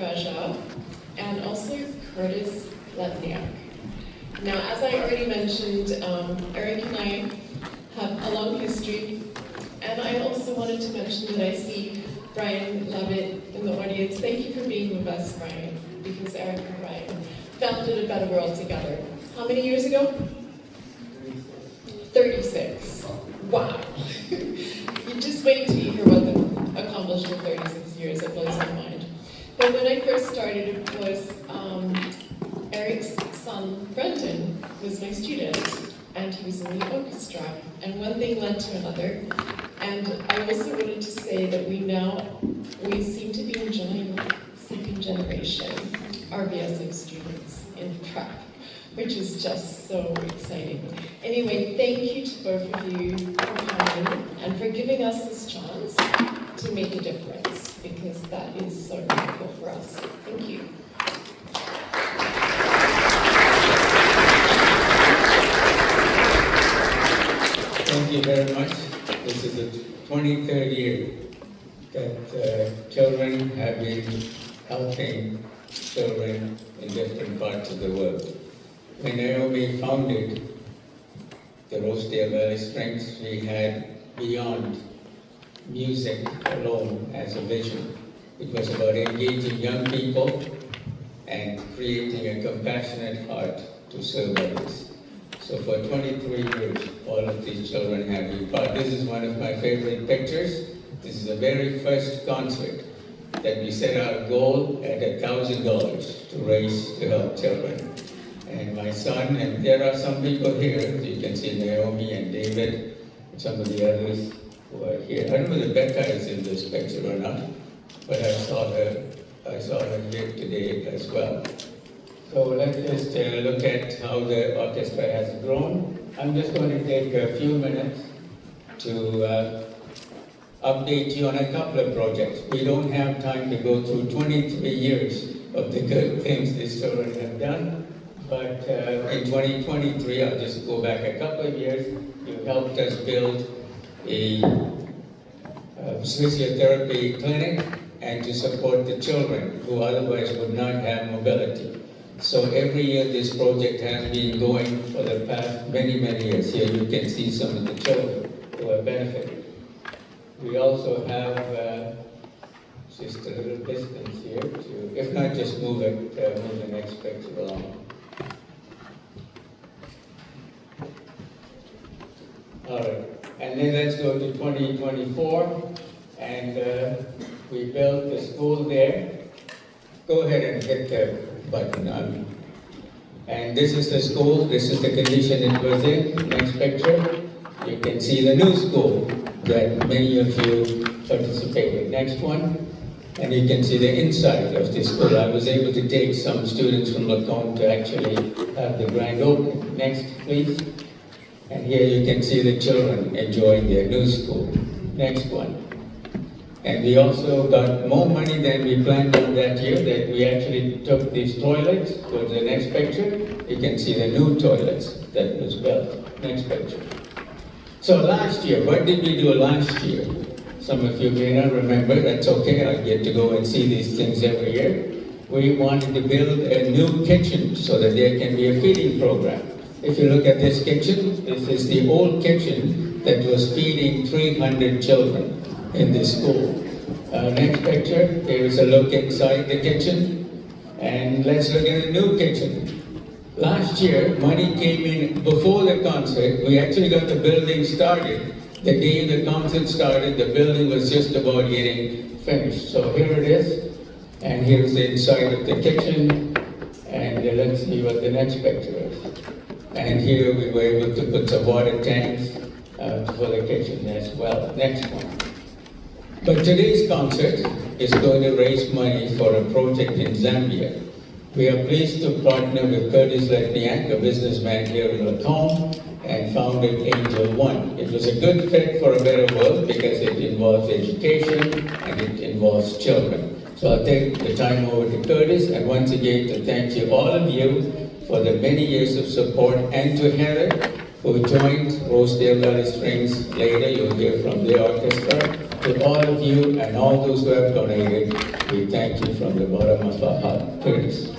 Raja, and also Curtis Letniak. Now, as I already mentioned, Eric and I have a long history, and I also wanted to mention that I see Brian Levitt in the audience. Thank you for being with us, Brian, because Eric and Brian founded A Better World together. How many years ago? 36. Wow. You just wait till you hear what they accomplished in 36 years. It blows my mind. But when I first started, it was Eric's son, Brendan, was my student, and he was in the orchestra. And one thing led to another. And I also wanted to say that we seem to be enjoying second generation RBSM students in prep, which is just so exciting. Anyway, thank you to both of you for coming and for giving us this chance to make a difference, because that is so wonderful for us. Thank you. Thank you very much. This is the 23rd year that children have been helping children in different parts of the world. When Naomi founded the Rosedale Valley Strengths, we had beyond music alone as a vision. It was about engaging young people and creating a compassionate heart to serve others. So for 23 years, all of these children have been part. This is one of my favorite pictures. This is the very first concert that we set our goal at $1,000 to raise to help children. And my son, and there are some people here, you can see Naomi and David, and some of the others who are here. I don't know whether Becca is in this picture or not, but I saw her here today as well. So let's just look at how the orchestra has grown. I'm just going to take a few minutes to update you on a couple of projects. We don't have time to go through 23 years of the good things these children have done, but in 2023, I'll just go back a couple of years, you helped us build a physiotherapy clinic and to support the children who otherwise would not have mobility. So every year this project has been going for the past many, many years. Here you can see some of the children who have benefited. We also have just a little distance here to, if not just move it, move the next picture along. All right, and then let's go to 2024, and we built the school there. Go ahead and hit the button on. And this is the school, this is the condition it was in. Next picture, you can see the new school that many of you participated. Next one, and you can see the inside of the school. I was able to take some students from Lacombe to actually have the grand opening. Next, please. And here you can see the children enjoying their new school. Next one. And we also got more money than we planned on that year, that we actually took these toilets. Go to the next picture. You can see the new toilets that was built. Next picture. So last year, what did we do last year? Some of you may not remember, that's okay, I get to go and see these things every year. We wanted to build a new kitchen so that there can be a feeding program. If you look at this kitchen, this is the old kitchen that was feeding 300 children in this school. Next picture, here is a look inside the kitchen. And let's look at the new kitchen. Last year, money came in before the concert. We actually got the building started. The day the concert started, the building was just about getting finished. So here it is, and here's the inside of the kitchen. And let's see what the next picture is. And here we were able to put some water tanks for the kitchen as well. Next one. But today's concert is going to raise money for a project in Zambia. We are pleased to partner with Curtis Letniak, a businessman here in Lacombe, and founded Angel One. It was a good fit for A Better World because it involves education and it involves children. So I'll take the time over to Curtis, and once again to thank you, all of you, for the many years of support, and to Heather, who joined Rosedale Valley Strings later. You'll hear from the orchestra. to all of you and all those who have donated, we thank you from the bottom of our heart. Please.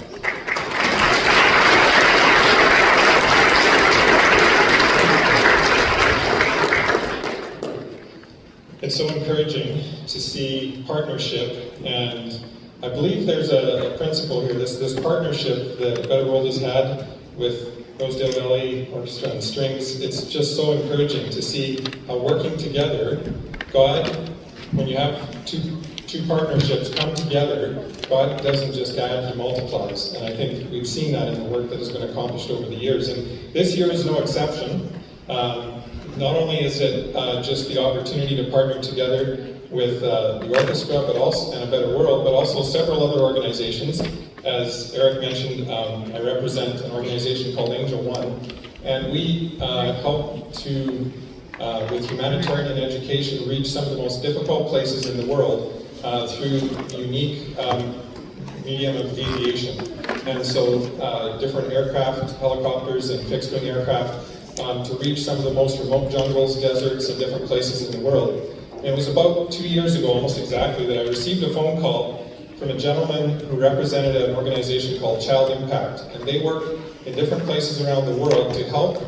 It's so encouraging to see partnership, and I believe there's a principle here. This partnership that Better World has had with Rosedale Valley Orchestra and Strings, it's just so encouraging to see how working together, God, when you have two partnerships come together, God doesn't just add, He multiplies. And I think we've seen that in the work that has been accomplished over the years. And this year is no exception. Not only is it just the opportunity to partner together with the orchestra, but also and A Better World, but also several other organizations. As Eric mentioned, I represent an organization called Angel One, and we help to, with humanitarian education, reach some of the most difficult places in the world through unique medium of aviation. And so different aircraft, helicopters, and fixed-wing aircraft to reach some of the most remote jungles, deserts, and different places in the world. And it was about 2 years ago, almost exactly, that I received a phone call from a gentleman who represented an organization called Child Impact. And they work in different places around the world to help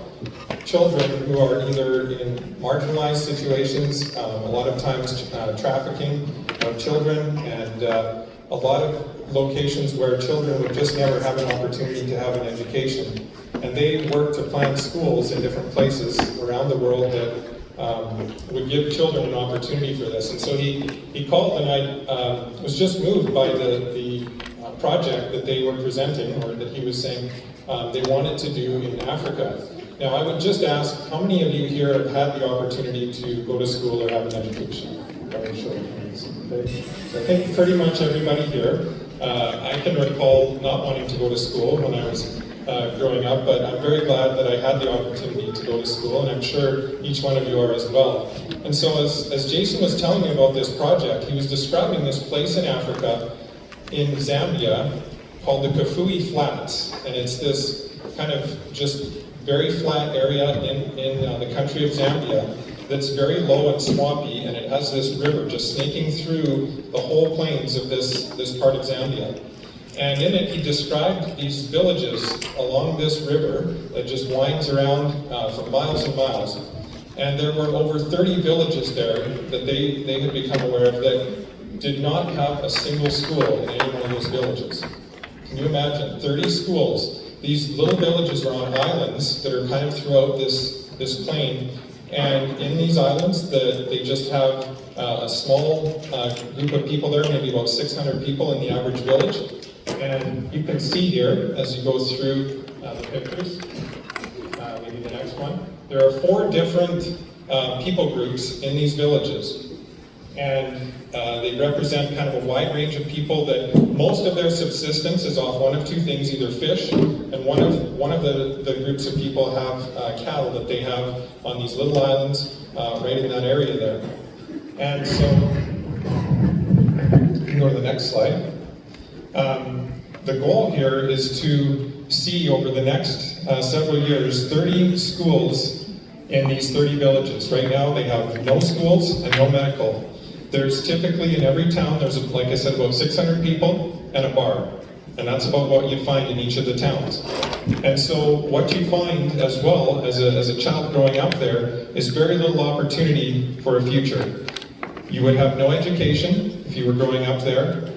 children who are either in marginalized situations, a lot of times trafficking of children, and a lot of locations where children would just never have an opportunity to have an education. And they work to plant schools in different places around the world that would give children an opportunity for this. And so he called, and I was just moved by the project that they were presenting, or that he was saying they wanted to do in Africa. Now, I would just ask, how many of you here have had the opportunity to go to school or have an education? Show of hands. Okay. So I think pretty much everybody here. I can recall not wanting to go to school when I was growing up, but I'm very glad that I had the opportunity to go to school, and I'm sure each one of you are as well. And so as Jason was telling me about this project, he was describing this place in Africa, in Zambia, called the Kafue Flats, and it's this kind of just very flat area in the country of Zambia that's very low and swampy, and it has this river just snaking through the whole plains of this part of Zambia. And in it, he described these villages along this river that just winds around for miles and miles. And there were over 30 villages there that they had become aware of that did not have a single school in any one of those villages. Can you imagine? 30 schools. These little villages are on islands that are kind of throughout this plain. And in these islands, they just have a small group of people there, maybe about 600 people in the average village. And you can see here, as you go through the pictures, maybe the next one, there are 4 different people groups in these villages. And they represent kind of a wide range of people that most of their subsistence is off one of 2 things, either fish, and one of the groups of people have cattle that they have on these little islands right in that area there. And so, you can go to the next slide. The goal here is to see over the next several years 30 schools in these 30 villages. Right now they have no schools and no medical. There's typically in every town, there's, like I said, about 600 people and a bar. And that's about what you find in each of the towns. And so what you find as well as a child growing up there is very little opportunity for a future. You would have no education if you were growing up there.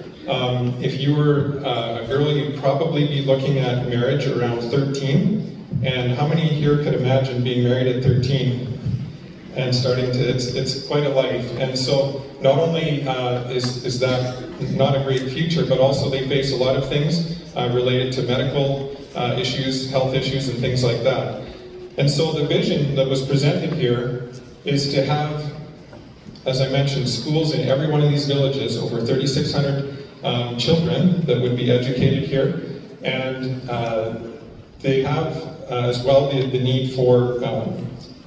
If you were a girl, you'd probably be looking at marriage around 13. And how many here could imagine being married at 13 and starting to, it's quite a life. And so not only is that not a great future, but also they face a lot of things related to medical issues, health issues, and things like that. And so the vision that was presented here is to have, as I mentioned, schools in every one of these villages, over 3,600 children that would be educated here. And they have as well the need for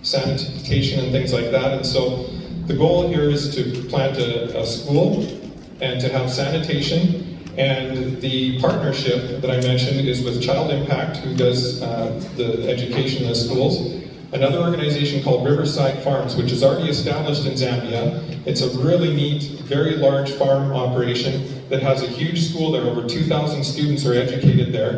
sanitation and things like that. And so the goal here is to plant a school and to have sanitation. And the partnership that I mentioned is with Child Impact, who does the education in the schools. another organization called Riverside Farms, which is already established in Zambia. It's a really neat, very large farm operation that has a huge school there. Over 2,000 students are educated there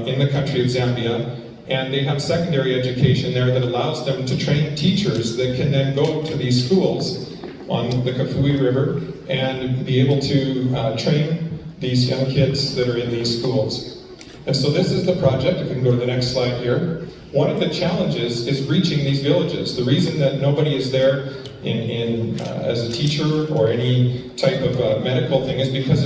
in the country of Zambia. And they have secondary education there that allows them to train teachers that can then go to these schools on the Kafue River and be able to train these young kids that are in these schools. And so this is the project. If we can go to the next slide here. One of the challenges is reaching these villages. The reason that nobody is there as a teacher or any type of medical thing is because it's